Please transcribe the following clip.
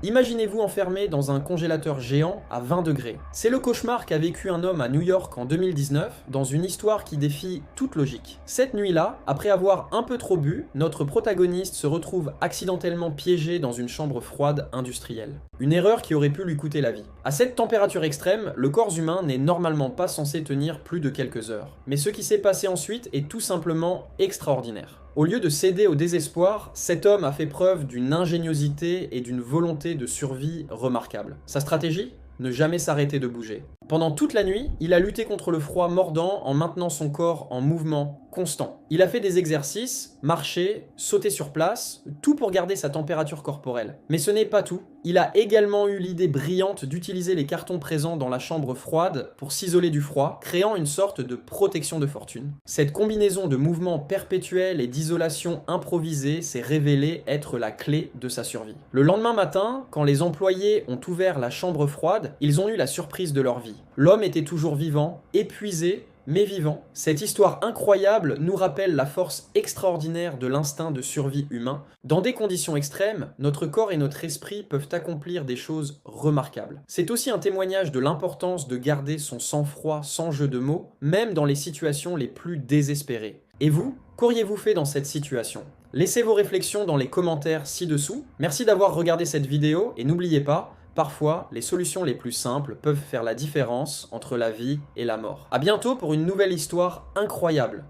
Imaginez-vous enfermé dans un congélateur géant à 20 degrés. C'est le cauchemar qu'a vécu un homme à New York en 2019 dans une histoire qui défie toute logique. Cette nuit-là, après avoir un peu trop bu, notre protagoniste se retrouve accidentellement piégé dans une chambre froide industrielle. Une erreur qui aurait pu lui coûter la vie. À cette température extrême, le corps humain n'est normalement pas censé tenir plus de quelques heures. Mais ce qui s'est passé ensuite est tout simplement extraordinaire. Au lieu de céder au désespoir, cet homme a fait preuve d'une ingéniosité et d'une volonté de survie remarquable. Sa stratégie ? Ne jamais s'arrêter de bouger. Pendant toute la nuit, il a lutté contre le froid mordant en maintenant son corps en mouvement constant. Il a fait des exercices, marché, sauté sur place, tout pour garder sa température corporelle. Mais ce n'est pas tout. Il a également eu l'idée brillante d'utiliser les cartons présents dans la chambre froide pour s'isoler du froid, créant une sorte de protection de fortune. Cette combinaison de mouvements perpétuels et d'isolation improvisée s'est révélée être la clé de sa survie. Le lendemain matin, quand les employés ont ouvert la chambre froide, ils ont eu la surprise de leur vie. L'homme était toujours vivant, épuisé, mais vivant. Cette histoire incroyable nous rappelle la force extraordinaire de l'instinct de survie humain. Dans des conditions extrêmes, notre corps et notre esprit peuvent accomplir des choses remarquables. C'est aussi un témoignage de l'importance de garder son sang-froid sans jeu de mots, même dans les situations les plus désespérées. Et vous, qu'auriez-vous fait dans cette situation ? Laissez vos réflexions dans les commentaires ci-dessous. Merci d'avoir regardé cette vidéo et n'oubliez pas, parfois, les solutions les plus simples peuvent faire la différence entre la vie et la mort. A bientôt pour une nouvelle histoire incroyable.